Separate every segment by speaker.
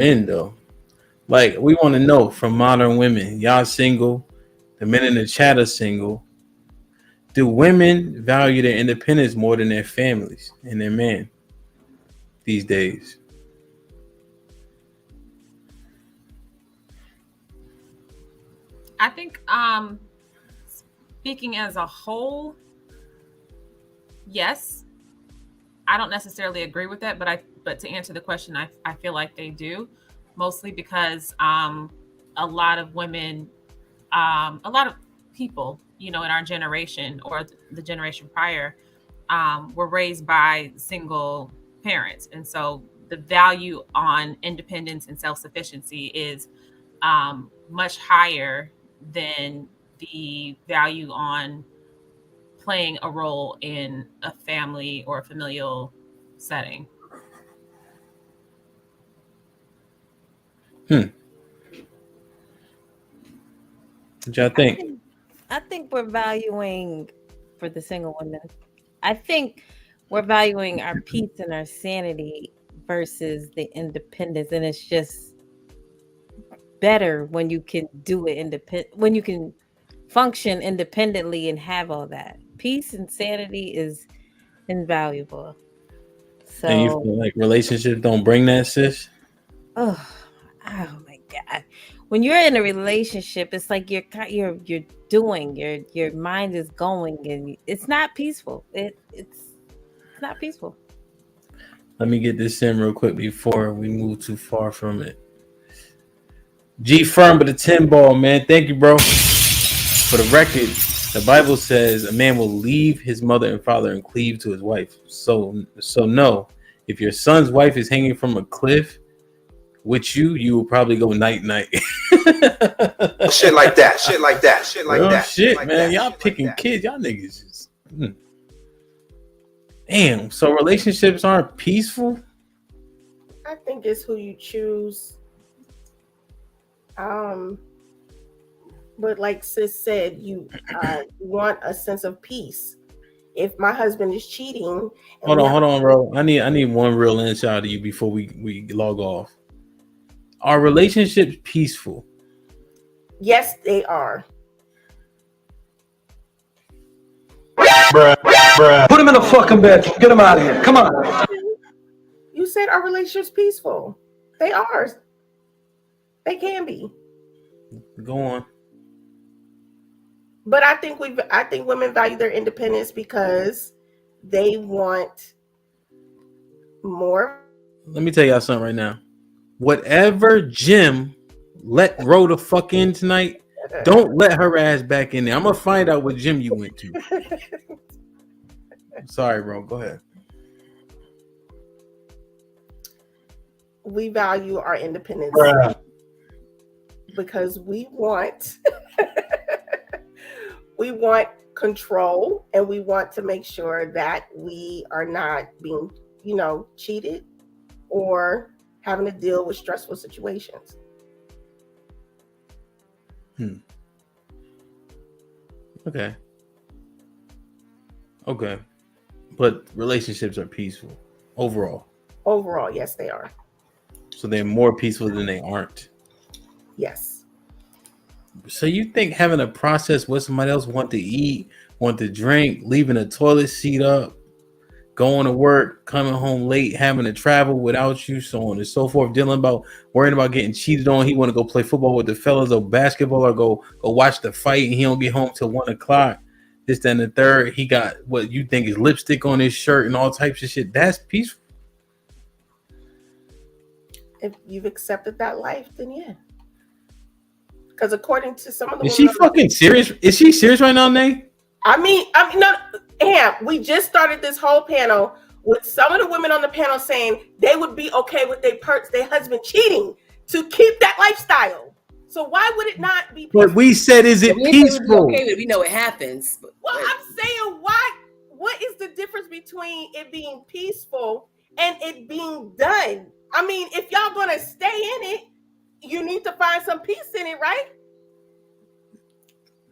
Speaker 1: Men though. Like we want to know from modern women, y'all single, the men in the chat are single. Do women value their independence more than their families and their man these days?
Speaker 2: I think speaking as a whole, yes. I don't necessarily agree with that, but to answer the question, I feel like they do, mostly because a lot of women, a lot of people, in our generation or the generation prior, were raised by single parents, and so the value on independence and self sufficiency is much higher than the value on playing a role in a family or a familial setting.
Speaker 1: What y'all
Speaker 3: I
Speaker 1: think?
Speaker 3: think I think we're valuing for the single women. I think we're valuing our peace and our sanity versus the independence, and it's just better when you can do it independent, when you can function independently and have all that. Peace and sanity is invaluable.
Speaker 1: And you
Speaker 3: So,
Speaker 1: feel like relationships don't bring that, sis?
Speaker 3: oh, oh my God. When you're in a relationship, it's like you're doing, your mind is going, and it's not peaceful. It's not peaceful.
Speaker 1: Let me get this in real quick before we move too far from it. G Firm with the 10 ball, man. Thank you, bro. For the record, the Bible says a man will leave his mother and father and cleave to his wife. So no, if your son's wife is hanging from a cliff with you, you will probably go night night.
Speaker 4: Shit like that. Shit like that. Shit like
Speaker 1: Real
Speaker 4: that.
Speaker 1: shit,
Speaker 4: like
Speaker 1: man.
Speaker 4: that,
Speaker 1: Y'all
Speaker 4: shit
Speaker 1: picking
Speaker 4: like that.
Speaker 1: kids. Y'all niggas just. Damn. So relationships aren't peaceful?
Speaker 5: I think it's who you choose. But like sis said, you want a sense of peace. If my husband is cheating,
Speaker 1: Hold on, bro. I need one real answer out of you before we log off. Are relationships peaceful?
Speaker 5: Yes, they are.
Speaker 6: Bruh. Put him in a fucking bed. Get him out of here. Come on.
Speaker 5: You said our relationship's peaceful. They are. They can be.
Speaker 1: Go on.
Speaker 5: But I think women value their independence because they want more.
Speaker 1: Let me tell y'all something right now. Whatever gym let Rhoda fuck in tonight, don't let her ass back in there. I'm gonna find out what gym you went to. Sorry, bro. Go ahead.
Speaker 5: We value our independence because we want we want control, and we want to make sure that we are not being, cheated or having to deal with stressful situations.
Speaker 1: Okay. But relationships are peaceful overall.
Speaker 5: Overall, yes, they are.
Speaker 1: So they're more peaceful than they aren't.
Speaker 5: Yes.
Speaker 1: So you think having to process what somebody else want to eat, want to drink, leaving a toilet seat up, going to work, coming home late, having to travel without you, so on and so forth, worrying about getting cheated on. He want to go play football with the fellas or basketball or go watch the fight, and he don't get home till 1:00. This, then the third, he got what you think is lipstick on his shirt and all types of shit. That's peaceful.
Speaker 5: If you've accepted that life, then yeah. Because according to some of the
Speaker 1: Is she fucking serious? Is she serious right now, Nate?
Speaker 5: I mean, no, we just started this whole panel with some of the women on the panel saying they would be okay with their husband cheating to keep that lifestyle. So why would it not be peaceful?
Speaker 1: But we said, is it peaceful?
Speaker 7: Okay, we know it happens.
Speaker 5: Well, I'm saying, why? What is the difference between it being peaceful and it being done? I mean, if y'all gonna stay in it, you need to find some peace in it, right?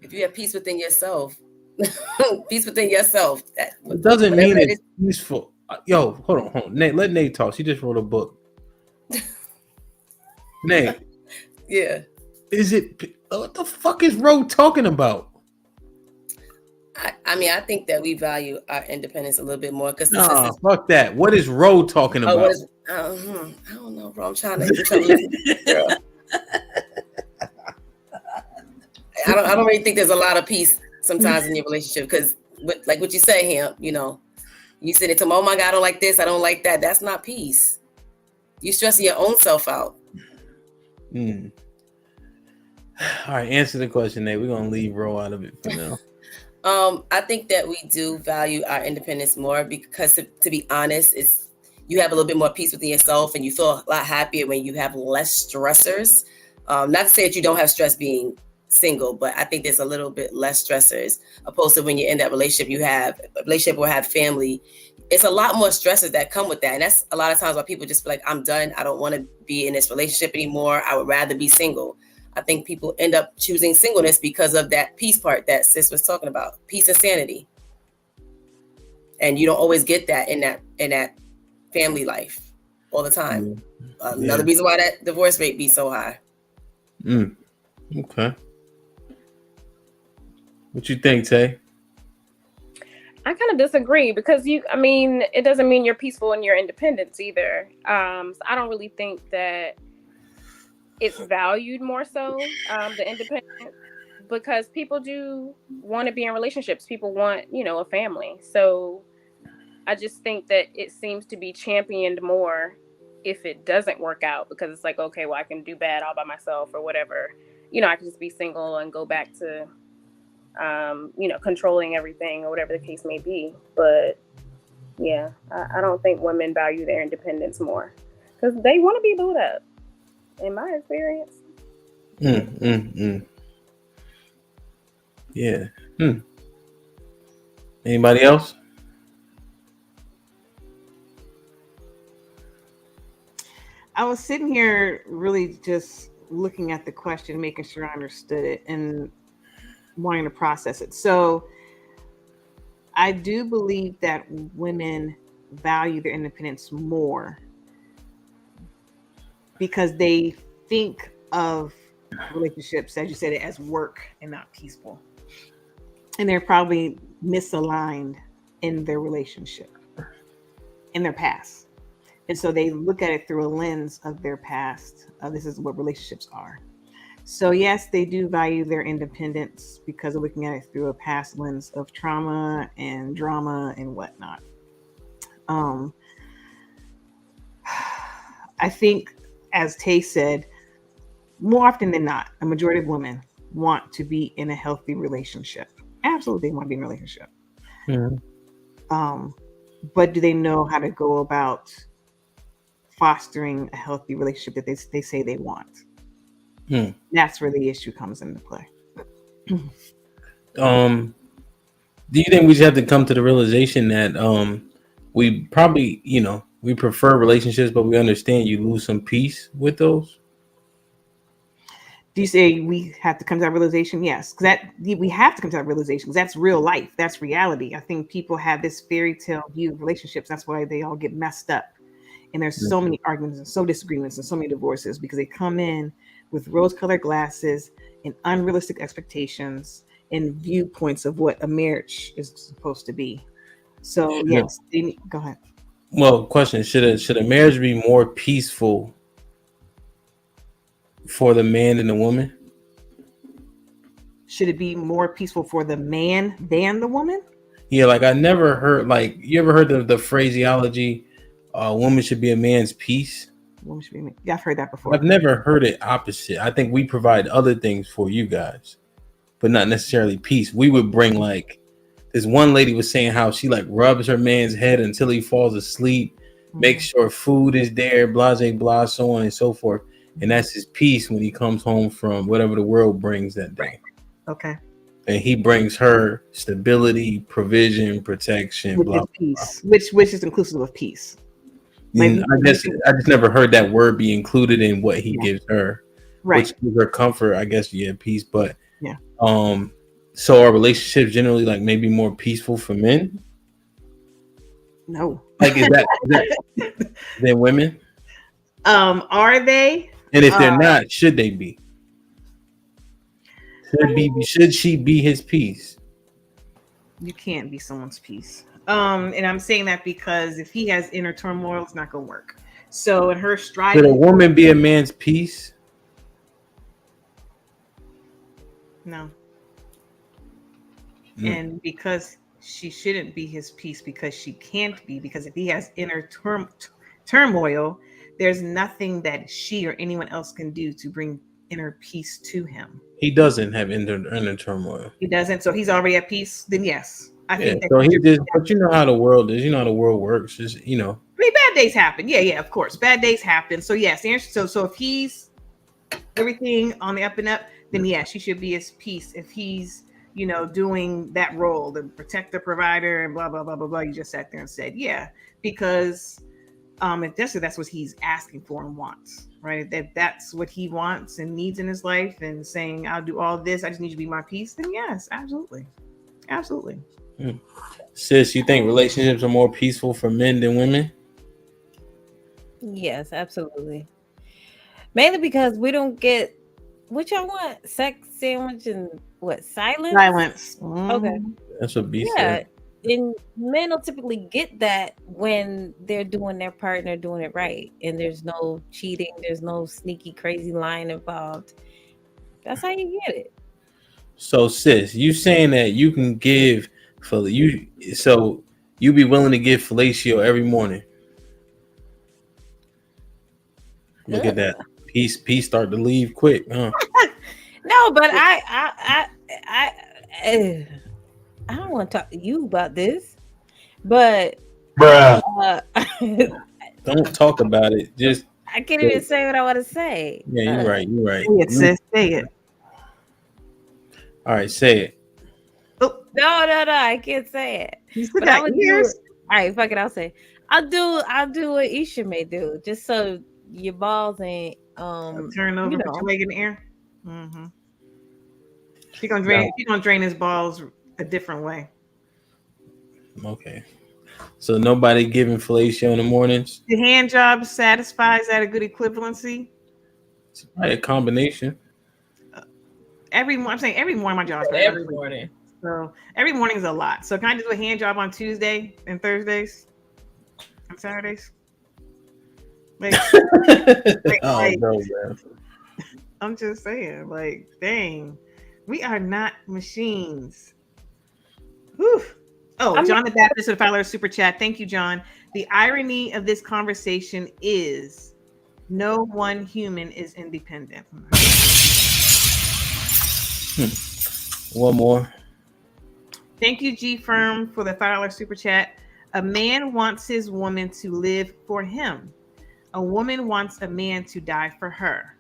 Speaker 7: If you have peace within yourself, peace within yourself.
Speaker 1: It doesn't mean it's peaceful. Yo, hold on. Nate, let Nate talk. She just wrote a book. Nate,
Speaker 7: Yeah.
Speaker 1: is it what the fuck is Ro talking about?
Speaker 7: I mean, I think that we value our independence a little bit more because
Speaker 1: Nah, fuck that. What is Ro talking
Speaker 7: oh,
Speaker 1: about?
Speaker 7: what is? I don't know, bro. I'm trying to listen, girl. I don't really think there's a lot of peace sometimes in your relationship because, like what you say, him, you said it to him, oh my God, I don't like this, I don't like that. That's not peace. You stressing your own self out.
Speaker 1: All right, answer the question, Nate. We're gonna leave Ro out of it for now.
Speaker 7: I think that we do value our independence more because, to be honest, you have a little bit more peace within yourself and you feel a lot happier when you have less stressors. Not to say that you don't have stress being single, but I think there's a little bit less stressors opposed to when you're in that relationship. You have a relationship or have family. It's a lot more stresses that come with that. And that's a lot of times why people just be like, I'm done. I don't want to be in this relationship anymore. I would rather be single. I think people end up choosing singleness because of that peace part that Sis was talking about, peace and sanity. And you don't always get that in that family life all the time. Another reason why that divorce rate be so high.
Speaker 1: Okay. What you think, Tay?
Speaker 8: I kind of disagree because it doesn't mean you're peaceful in your independence either. So I don't really think that it's valued more so, the independence, because people do want to be in relationships. People want, a family. So I just think that it seems to be championed more if it doesn't work out, because it's like, okay, well, I can do bad all by myself or whatever. I can just be single and go back to, controlling everything or whatever the case may be. But yeah, I don't think women value their independence more because they want to be booed up, in my experience.
Speaker 1: Yeah. Anybody else?
Speaker 9: I was sitting here really just looking at the question, making sure I understood it and wanting to process it. So I do believe that women value their independence more because they think of relationships, as you said, as work and not peaceful. And they're probably misaligned in their relationship, in their past. And so they look at it through a lens of their past. This is what relationships are. So yes, they do value their independence because of looking at it through a past lens of trauma and drama and whatnot. I think, as Tay said, more often than not, a majority of women want to be in a healthy relationship. Absolutely want to be in a relationship. But do they know how to go about fostering a healthy relationship that they say they want? That's where the issue comes into play.
Speaker 1: Do you think we just have to come to the realization that we probably, we prefer relationships, but we understand you lose some peace with those?
Speaker 9: Do you say we have to come to that realization? Yes, because we have to come to that realization because that's real life. That's reality. I think people have this fairy tale view of relationships. That's why they all get messed up. And there's so many arguments and so disagreements and so many divorces because they come in with rose-colored glasses and unrealistic expectations and viewpoints of what a marriage is supposed to be. So yes, go ahead.
Speaker 1: Well, question: should a marriage be more peaceful for the man than the woman?
Speaker 9: Should it be more peaceful for the man than the woman?
Speaker 1: Yeah, like I never heard. Like, you ever heard the phraseology? Woman should be a man's peace.
Speaker 9: Woman should be. Yeah, I've heard that before.
Speaker 1: I've never heard it opposite. I think we provide other things for you guys, but not necessarily peace. We would bring, like, this one lady was saying how she like rubs her man's head until he falls asleep, makes sure food is there, blah, blah, so on and so forth. And that's his peace when he comes home from whatever the world brings that day.
Speaker 9: Okay.
Speaker 1: And he brings her stability, provision, protection, blah,
Speaker 9: peace, blah. Which is inclusive of peace.
Speaker 1: Like, I just never heard that word be included in what he gives her, which gives her comfort. I guess peace. But so are relationships generally like maybe more peaceful for men?
Speaker 9: No.
Speaker 1: Like is that than women?
Speaker 9: Are they?
Speaker 1: And if they're not, should they be? Should she be his piece?
Speaker 9: You can't be someone's piece. And I'm saying that because if he has inner turmoil, it's not gonna work. So in her striving,
Speaker 1: Should a woman be a man's piece?
Speaker 9: no. And because she shouldn't be his piece, because she can't be, because if he has inner turmoil, there's nothing that she or anyone else can do to bring inner peace to him.
Speaker 1: He doesn't have inner turmoil.
Speaker 9: He doesn't, so he's already at peace. Then yes, I think.
Speaker 1: So he just, but you know how the world is. You know how the world works. Just
Speaker 9: I mean, bad days happen. Yeah, of course, bad days happen. So yes, so if he's everything on the up and up, then yes, she should be his piece. If he's doing that role, the protector, provider, and blah blah blah blah blah, you just sat there and said because if that's what he's asking for and wants, right? That's what he wants and needs in his life, and saying I'll do all this, I just need you to be my piece, then yes, absolutely.
Speaker 1: Sis, you think relationships are more peaceful for men than women?
Speaker 3: Yes, absolutely. Mainly because we don't get what y'all want: sex, sandwich, and what? Silence. Okay.
Speaker 1: That's what B
Speaker 3: Yeah,
Speaker 1: said.
Speaker 3: and men will typically get that when they're doing their part and they're doing it right, and there's no cheating, there's no sneaky, crazy lying involved. That's how you get it.
Speaker 1: So, sis, you saying that you can give for you? So you be willing to give fellatio every morning? Look at that. Peace start to leave quick, huh?
Speaker 3: No, but I don't want to talk to you about this, but
Speaker 1: Don't talk about it. Just
Speaker 3: I can't even say what I want to say.
Speaker 1: yeah, you're right. You're right.
Speaker 9: Say it, sis. Say it.
Speaker 1: All right, say it.
Speaker 3: No, I can't say it.
Speaker 9: You still
Speaker 3: But I
Speaker 9: got
Speaker 3: would do
Speaker 9: ears?
Speaker 3: it. All right, fuck it. I'll say I'll do what Isha may do, just so your balls ain't
Speaker 9: Turn over, put your leg in the air. Mm-hmm. She's gonna drain his balls a different way.
Speaker 1: Okay. So nobody giving fellatio in the mornings?
Speaker 9: The hand job satisfies that a good equivalency?
Speaker 1: It's probably a combination.
Speaker 9: I'm saying every morning my job is
Speaker 2: Every morning.
Speaker 9: So every morning is a lot. So can I do a hand job on Tuesday and Thursdays and Saturdays? Like,
Speaker 1: No, man.
Speaker 9: I'm just saying, like, dang, we are not machines. Whew. Oh, John the Baptist with $5 super chat. Thank you, John. The irony of this conversation is no one human is independent.
Speaker 1: One more.
Speaker 9: Thank you, G Firm, for the $5 super chat. A man wants his woman to live for him. A woman wants a man to die for her.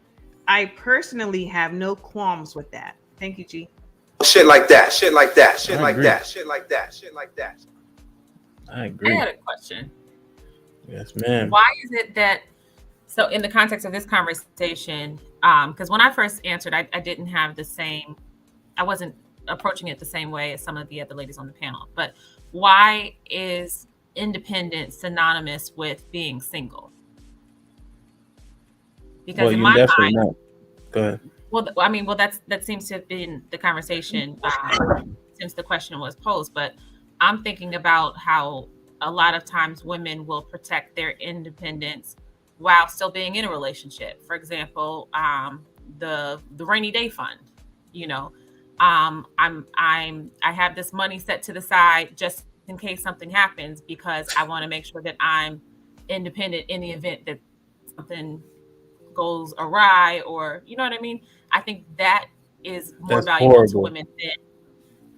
Speaker 9: I personally have no qualms with that. Thank you, G.
Speaker 4: Shit like that. Shit like that. Shit
Speaker 1: I
Speaker 4: like
Speaker 1: agree.
Speaker 4: that. Shit like that. Shit like that.
Speaker 1: I
Speaker 2: I
Speaker 1: agree.
Speaker 2: had a question.
Speaker 1: Yes, ma'am.
Speaker 2: Why is it that, so in the context of this conversation, because when I first answered, I didn't have the same, I wasn't approaching it the same way as some of the other ladies on the panel. But why is independent synonymous with being single? Because
Speaker 1: Well,
Speaker 2: in
Speaker 1: you
Speaker 2: my
Speaker 1: definitely
Speaker 2: mind,
Speaker 1: not. Go ahead.
Speaker 2: well, that seems to have been the conversation since the question was posed. But I'm thinking about how a lot of times women will protect their independence while still being in a relationship. For example, the rainy day fund. I have this money set to the side just in case something happens, because I want to make sure that I'm independent in the event that something goes awry, or you know what I mean? I think that is more
Speaker 1: That's
Speaker 2: valuable to
Speaker 1: horrible.
Speaker 2: women than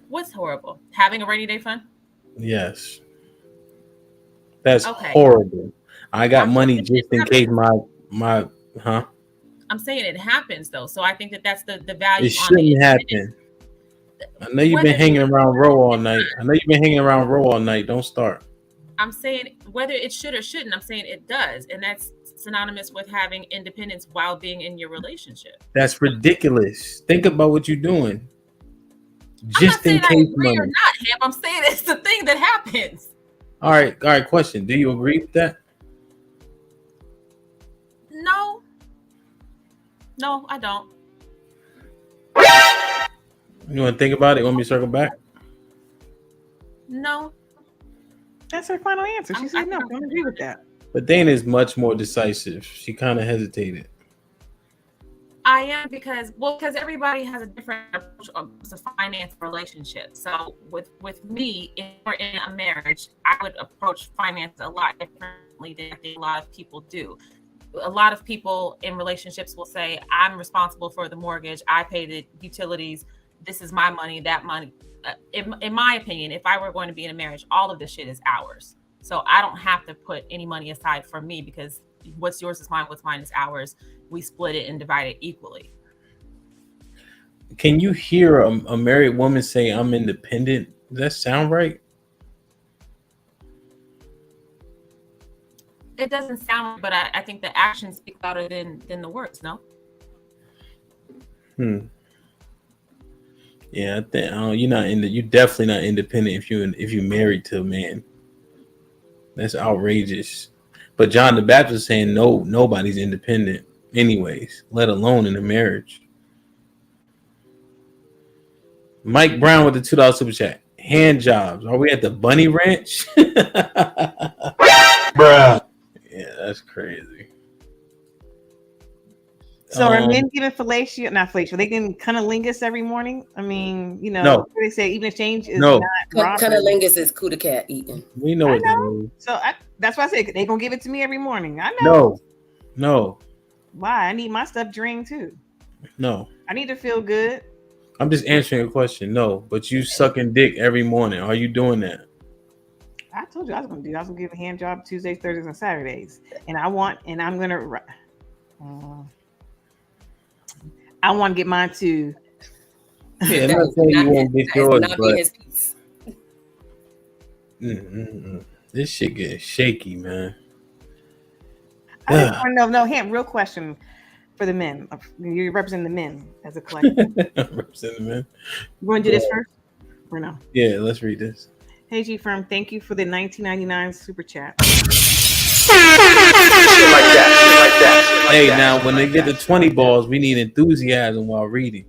Speaker 2: what's horrible? Having a rainy day fund?
Speaker 1: Yes. That's
Speaker 2: Okay.
Speaker 1: horrible. I got money
Speaker 2: saying
Speaker 1: just in case my
Speaker 2: I'm saying it happens though. So I think that that's the value.
Speaker 1: It shouldn't happen. I know you've been hanging around Row all night. Don't start.
Speaker 2: I'm saying whether it should or shouldn't, I'm saying it does. And that's synonymous with having independence while being in your relationship.
Speaker 1: That's ridiculous. Think about what you're doing.
Speaker 2: I'm not
Speaker 1: Just in
Speaker 2: saying I
Speaker 1: case
Speaker 2: agree or
Speaker 1: money.
Speaker 2: not, Ham. I'm saying it's the thing that happens.
Speaker 1: All right. Question. Do you agree with that?
Speaker 2: No. No, I don't.
Speaker 1: You want to think about it? Want me to circle back?
Speaker 2: No.
Speaker 9: That's her final answer. She said no. I don't agree with that.
Speaker 1: But Dana is much more decisive. She kind of hesitated.
Speaker 2: I am because everybody has a different approach to finance relationships. So with me, if we're in a marriage, I would approach finance a lot differently than I think a lot of people do. A lot of people in relationships will say, I'm responsible for the mortgage. I pay the utilities. This is my money, that money. In my opinion, if I were going to be in a marriage, all of this shit is ours. So I don't have to put any money aside for me because what's yours is mine, what's mine is ours. We split it and divide it equally.
Speaker 1: Can you hear a married woman say, I'm independent? Does that sound right?
Speaker 2: It doesn't sound, but I think the actions speak louder than the words, no?
Speaker 1: Yeah, I think you're definitely not independent if you're married to a man. That's outrageous. But John the Baptist is saying nobody's independent anyways, let alone in a marriage. Mike Brown with the $2 super chat. Hand jobs. Are we at the Bunny Ranch?
Speaker 6: Bruh.
Speaker 1: Yeah, that's crazy.
Speaker 9: So are men given fellatio? Not fellatio. They can cunnilingus every morning. I mean,
Speaker 1: no.
Speaker 9: They say even exchange is
Speaker 1: no.
Speaker 9: not.
Speaker 7: Cunnilingus is coup de cat eating.
Speaker 1: We know what that means.
Speaker 9: So that's why I said they gonna give it to me every morning. I know.
Speaker 1: No.
Speaker 9: Why? I need my stuff drained too.
Speaker 1: No.
Speaker 9: I need to feel good.
Speaker 1: I'm just answering a question. No, but you sucking dick every morning. Are you doing that?
Speaker 9: I told you I was gonna do. I was gonna give a hand job Tuesdays, Thursdays, and Saturdays, and I'm gonna. I want to get mine too.
Speaker 1: Yeah, I'm not saying you won't get yours, but this shit getting shaky, man.
Speaker 9: I just want to know. No, Ham. Real question for the men. You're representing the men as a collective.
Speaker 1: Representing the men.
Speaker 9: You want to do this first, or no?
Speaker 1: Yeah, let's read this.
Speaker 9: Hey G Firm, thank you for the $19.99 super chat.
Speaker 1: Hey, now when they get the 20 balls, we need enthusiasm while reading.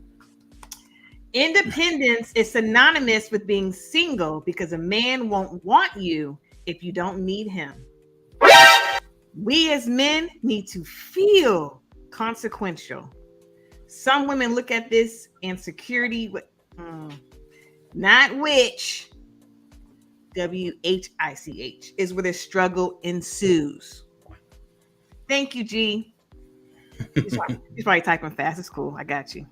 Speaker 9: Independence is synonymous with being single because a man won't want you if you don't need him. We as men need to feel consequential. Some women look at this and security with not which WHICH is where the struggle ensues. Thank you, G. He's probably typing fast. It's cool. I got you.